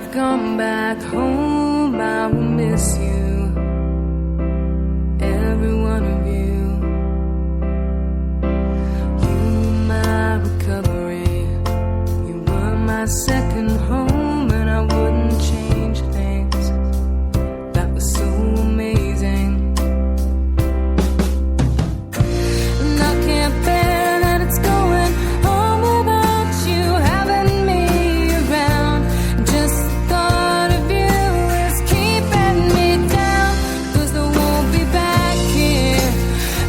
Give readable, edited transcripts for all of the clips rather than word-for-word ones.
I've gone back home, I will miss you, every one of you. You were my recovery, you were my second home, and I wouldn't change things. That was so amazing. And I can't bear that it's going home without you having me around. Just the thought of you is keeping me down, 'cause I won't be back here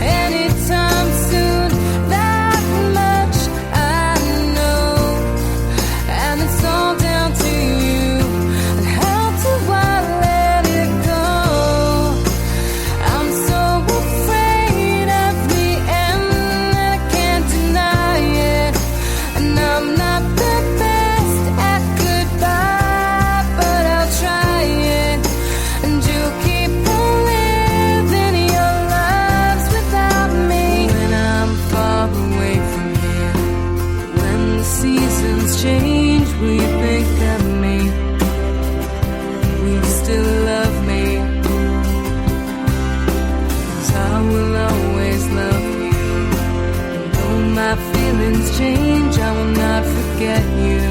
anytime soon. That much I know, and it's all down to you. And how do I let it go? I'm so afraid of the end that I can't deny it. And I'm not the best at goodbye, but I'll try it. And you'll keep on living your lives without me. When I'm far away from here, when the seasons change, will you think of me? Will you still love me? 'Cause I will always love you. And though my feelings change, I will not forget you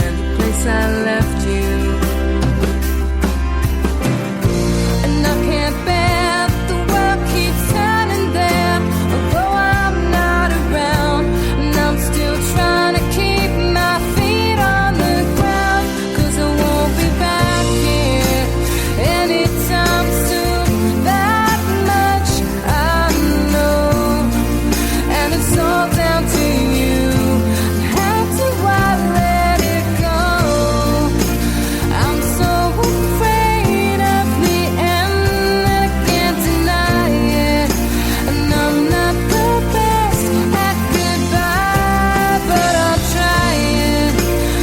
and the place I left you. And I can't bear that the world keeps turning there, although I'm not around. And I'm still trying to keep my feet on the ground, 'cause I won't be back here anytime soon. That much I know, and it's all down to you. How do I let it go? I'm so afraid of the end that I can't deny it. And I'm not the best at goodbye, but I'll try it.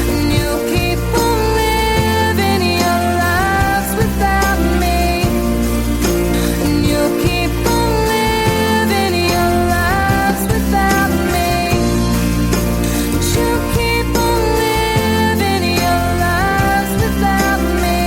And you'll keep on living your lives without me. And you'll keep on living your lives without me. And you'll keep on living your lives without me.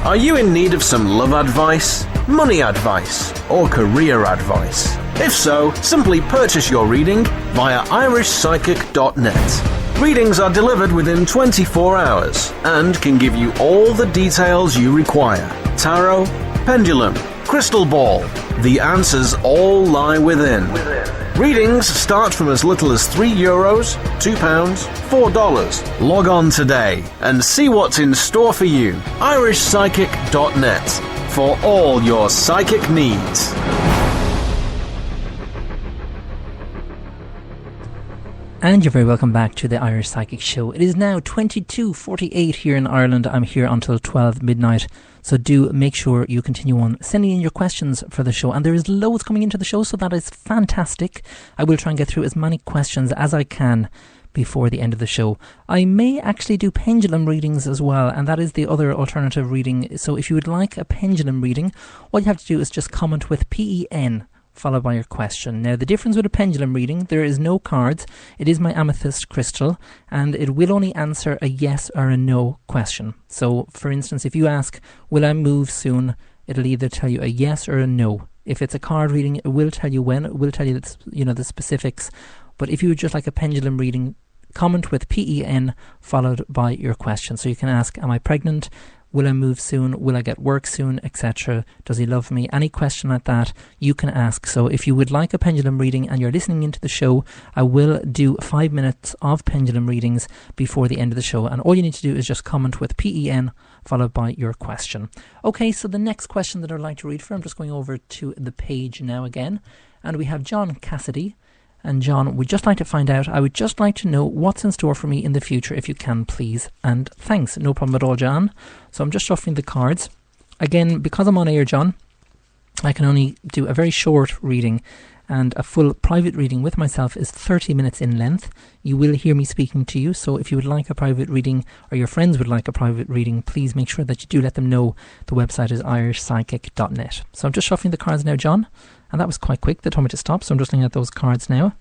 Are you in need of some love advice, money advice, or career advice? If so, simply purchase your reading via irishpsychic.net. Readings are delivered within 24 hours and can give you all the details you require. Tarot, pendulum, crystal ball. The answers all lie within. Readings start from as little as €3, £2, $4. Log on today and see what's in store for you. irishpsychic.net for all your psychic needs. And you're very welcome back to the Irish Psychic Show. It is now 22:48 here in Ireland. I'm here until 12 midnight. So do make sure you continue on sending in your questions for the show. And there is loads coming into the show, so that is fantastic. I will try and get through as many questions as I can before the end of the show. I may actually do pendulum readings as well, and that is the other alternative reading. So if you would like a pendulum reading, all you have to do is just comment with PEN followed by your question. Now, the difference with a pendulum reading, there is no cards. It is my amethyst crystal, and it will only answer a yes or a no question. So, for instance, if you ask, will I move soon? It'll either tell you a yes or a no. If it's a card reading, it will tell you when, it will tell you the specifics. But if you would just like a pendulum reading, comment with PEN followed by your question. So you can ask, am I pregnant? Will I move soon? Will I get work soon? Etc. Does he love me? Any question like that you can ask. So if you would like a pendulum reading and you're listening into the show, I will do 5 minutes of pendulum readings before the end of the show. And all you need to do is just comment with PEN followed by your question. Okay, so the next question that I'd like to read for, I'm just going over to the page now again. And we have John Cassidy. And John, would just like to find out, I would just like to know what's in store for me in the future, if you can, please. And thanks. No problem at all, John. So I'm just shuffling the cards. Again, because I'm on air, John, I can only do a very short reading. and a full private reading with myself is 30 minutes in length. You will hear me speaking to you, so if you would like a private reading or your friends would like a private reading, please make sure that you do let them know. The website is irishpsychic.net. So I'm just shuffling the cards now, John, and that was quite quick. They told me to stop, so I'm just looking at those cards now.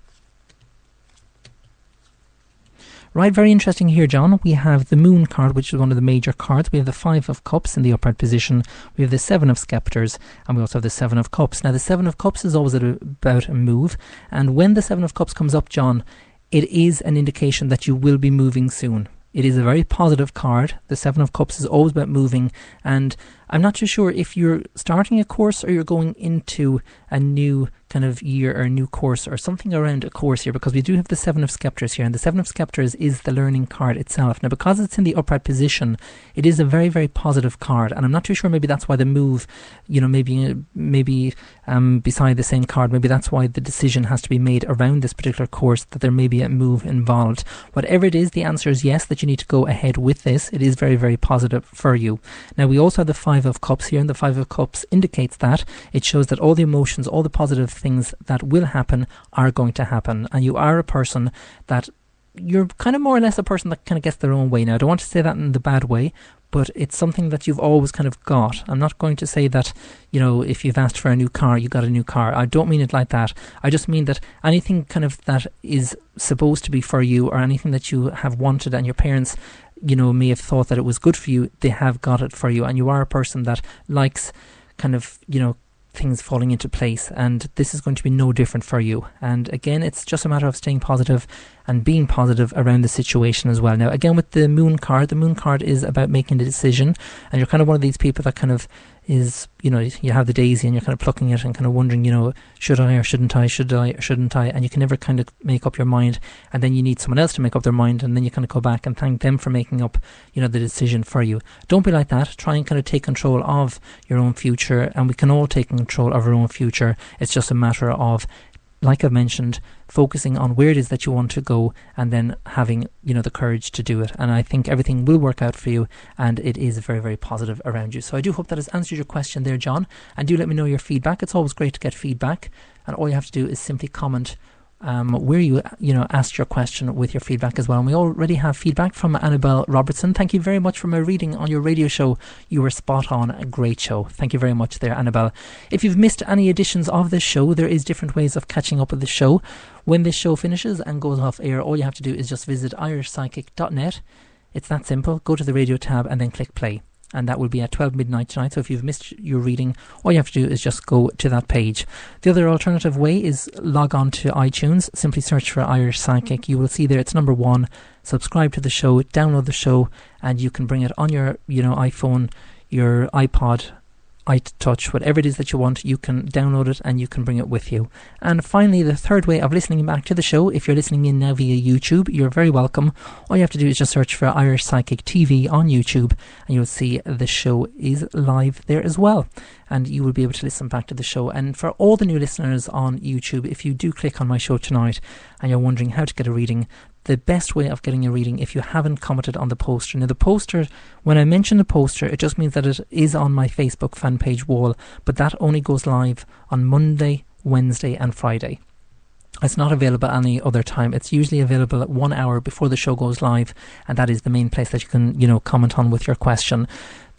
Right, very interesting here, John. We have the Moon card, which is one of the major cards. We have the Five of Cups in the upright position. We have the Seven of Scepters, and we also have the Seven of Cups. Now, the Seven of Cups is always about a move, and when the Seven of Cups comes up, John, it is an indication that you will be moving soon. It is a very positive card. The Seven of Cups is always about moving, and I'm not too sure if you're starting a course or you're going into a new kind of year or a new course or something around a course here, because we do have the Seven of Scepters here, and the Seven of Scepters is the learning card itself. Now, because it's in the upright position, it is a very, very positive card, and I'm not too sure, maybe that's why the move, maybe beside the same card, maybe that's why the decision has to be made around this particular course, that there may be a move involved. Whatever it is, the answer is yes, that you need to go ahead with this. It is very, very positive for you. Now, we also have the Five of Cups here, and the Five of Cups indicates that. It shows that all the emotions, all the positive things that will happen are going to happen, and you are a person that you're kind of more or less a person that kind of gets their own way. Now, I don't want to say that in the bad way, but it's something that you've always kind of got. I'm not going to say that, if you've asked for a new car, you got a new car. I don't mean it like that. I just mean that anything kind of that is supposed to be for you, or anything that you have wanted and your parents may have thought that it was good for you, they have got it for you, and you are a person that likes kind of things falling into place, and this is going to be no different for you. And again, it's just a matter of staying positive and being positive around the situation as well. Now, again, with the Moon card is about making a decision, and you're kind of one of these people that kind of is, you have the daisy and you're kind of plucking it and kind of wondering, should I or shouldn't I, should I or shouldn't I, and you can never kind of make up your mind, and then you need someone else to make up their mind, and then you kind of go back and thank them for making up, the decision for you. Don't be like that. Try and kind of take control of your own future, and we can all take control of our own future. It's just a matter of, like I've mentioned, focusing on where it is that you want to go, and then having, the courage to do it. And I think everything will work out for you, and it is very, very positive around you. So I do hope that has answered your question there, John. And do let me know your feedback. It's always great to get feedback. And all you have to do is simply comment where you asked your question with your feedback as well. And we already have feedback from Annabelle Robertson. Thank you very much for my reading on your radio show. You were spot on. A great show. Thank you very much there, Annabelle. If you've missed any editions of this show, there is different ways of catching up with the show. When this show finishes and goes off air, all you have to do is just visit irishpsychic.net. It's that simple. Go to the radio tab and then click play, and that will be at 12 midnight tonight. So if you've missed your reading, all you have to do is just go to that page. The other alternative way is log on to iTunes. Simply search for Irish Psychic. You will see there it's number 1. Subscribe to the show, download the show, and you can bring it on your iPhone, your iPod, iTouch, whatever it is that you want. You can download it and you can bring it with you. And finally, the third way of listening back to the show, if you're listening in now via YouTube, you're very welcome. All you have to do is just search for Irish Psychic TV on YouTube, and you'll see the show is live there as well, and you will be able to listen back to the show. And for all the new listeners on YouTube, if you do click on my show tonight and you're wondering how to get a reading, the best way of getting a reading, if you haven't commented on the poster. Now, the poster, when I mention the poster, it just means that it is on my Facebook fan page wall, but that only goes live on Monday, Wednesday and Friday. It's not available any other time. It's usually available at 1 hour before the show goes live, and that is the main place that you can, comment on with your question.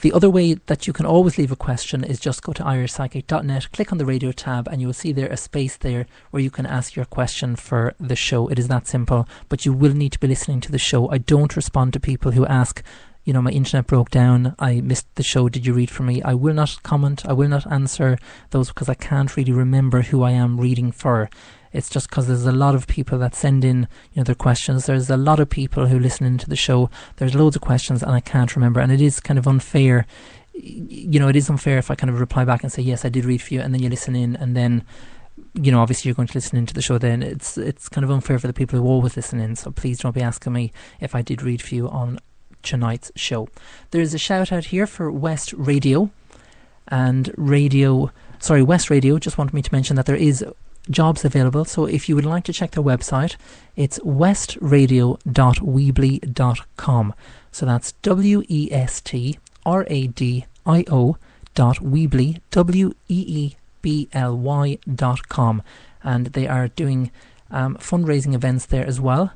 The other way that you can always leave a question is just go to irishpsychic.net, click on the radio tab, and you will see there a space there where you can ask your question for the show. It is that simple, but you will need to be listening to the show. I don't respond to people who ask, my internet broke down, I missed the show, did you read for me? I will not comment, I will not answer those, because I can't really remember who I am reading for. It's just because there's a lot of people that send in their questions. There's a lot of people who listen into the show. There's loads of questions and I can't remember, and it is kind of unfair. It is unfair if I kind of reply back and say, yes, I did read for you, and then you listen in, and then obviously you're going to listen into the show. Then it's kind of unfair for the people who always listen in. So please don't be asking me if I did read for you on tonight's show. There's a shout out here for West Radio, and West Radio just wanted me to mention that there is jobs available. So if you would like to check their website, it's westradio.weebly.com. So that's westradio.weebly.com, and they are doing fundraising events there as well.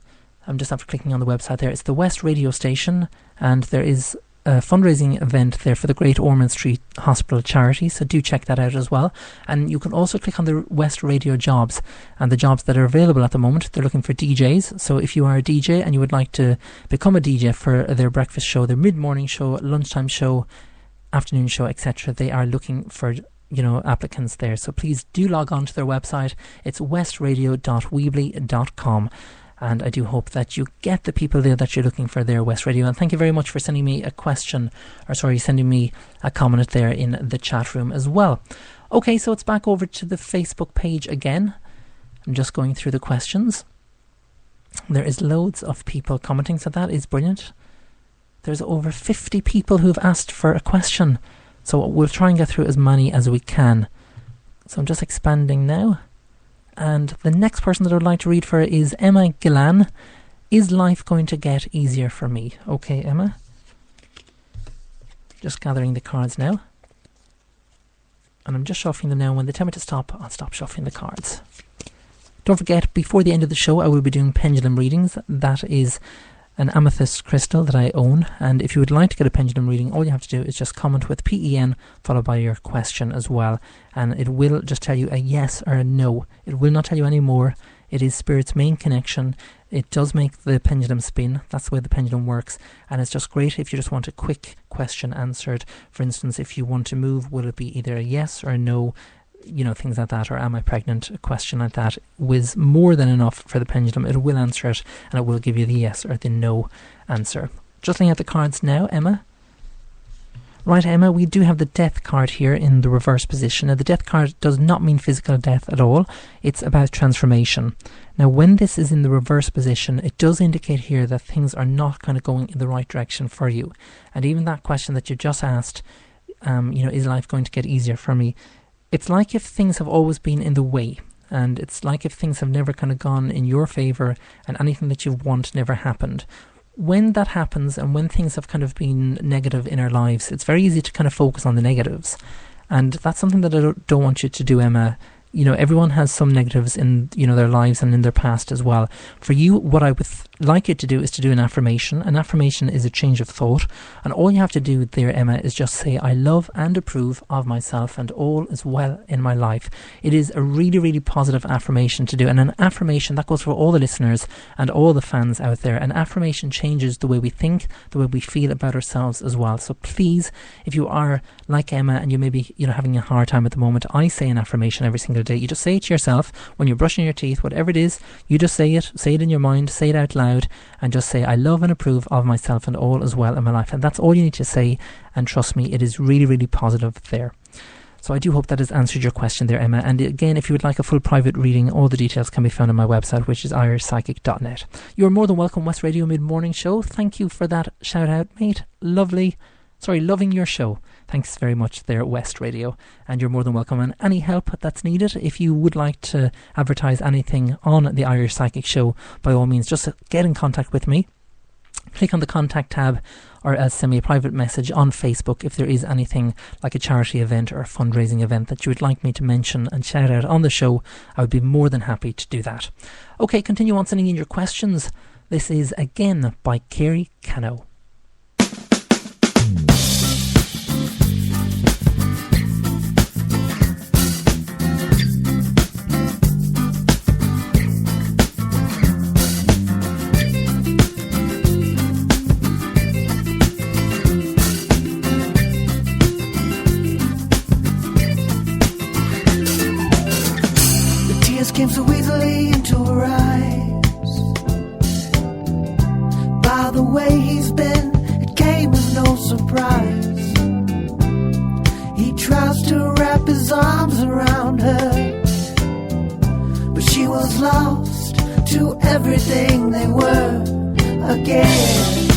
I'm just after clicking on the website there. It's the West Radio Station, and there is a fundraising event there for the Great Ormond Street Hospital charity, so do check that out as well. And you can also click on the West Radio jobs and the jobs that are available at the moment. They're looking for DJs, so if you are a DJ and you would like to become a DJ for their breakfast show, their mid-morning show, lunchtime show, afternoon show, etc., they are looking for applicants there. So please do log on to their website. It's westradio.weebly.com. And I do hope that you get the people there that you're looking for there, West Radio. And thank you very much for sending me sending me a comment there in the chat room as well. Okay, so it's back over to the Facebook page again. I'm just going through the questions. There is loads of people commenting, so that is brilliant. There's over 50 people who've asked for a question. So we'll try and get through as many as we can. So I'm just expanding now. And the next person that I would like to read for is Emma Gillan. Is life going to get easier for me? Okay, Emma. Just gathering the cards now. And I'm just shuffling them now. When they tell me to stop, I'll stop shuffling the cards. Don't forget, before the end of the show, I will be doing pendulum readings. That is an amethyst crystal that I own, and if you would like to get a pendulum reading, all you have to do is just comment with PEN followed by your question as well, and it will just tell you a yes or a no. It will not tell you any more. It is Spirit's main connection. It does make the pendulum spin. That's the way the pendulum works, and it's just great if you just want a quick question answered. For instance, if you want to move, will it be either a yes or a no? Things like that, or am I pregnant? A question like that was more than enough for the pendulum. It will answer it, and it will give you the yes or the no answer. Just looking at the cards now, Emma. Right, Emma, we do have the death card here in the reverse position. Now, the death card does not mean physical death at all. It's about transformation. Now, when this is in the reverse position, it does indicate here that things are not kind of going in the right direction for you. And even that question that you just asked, is life going to get easier for me? It's like if things have always been in the way, and it's like if things have never kind of gone in your favour and anything that you want never happened. When that happens, and when things have kind of been negative in our lives, it's very easy to kind of focus on the negatives. And that's something that I don't want you to do, Emma. Everyone has some negatives in, their lives and in their past as well. For you, what I would like you to do is to do an affirmation. An affirmation is a change of thought. And all you have to do there, Emma, is just say, I love and approve of myself and all is well in my life. It is a really, really positive affirmation to do. And an affirmation, that goes for all the listeners and all the fans out there. An affirmation changes the way we think, the way we feel about ourselves as well. So please, if you are like Emma and you may be, having a hard time at the moment, I say an affirmation every single day. You just say it to yourself when you're brushing your teeth, whatever it is, you just say it in your mind, say it out loud, and just say, I love and approve of myself and all is well in my life. And that's all you need to say, and trust me, it is really, really positive there. So I do hope that has answered your question there, Emma. And again, if you would like a full private reading, all the details can be found on my website, which is irishpsychic.net. You're more than welcome, West Radio Mid-Morning Show. Thank you for that shout out, mate. Loving your show. Thanks very much there, West Radio. And you're more than welcome. And any help that's needed, if you would like to advertise anything on the Irish Psychic Show, by all means, just get in contact with me. Click on the contact tab or send me a private message on Facebook if there is anything like a charity event or a fundraising event that you would like me to mention and shout out on the show. I would be more than happy to do that. Okay, continue on sending in your questions. This is Again by Kerry Cano. Came so easily into her eyes. By the way he's been, it came as no surprise. He tries to wrap his arms around her, but she was lost to everything they were again.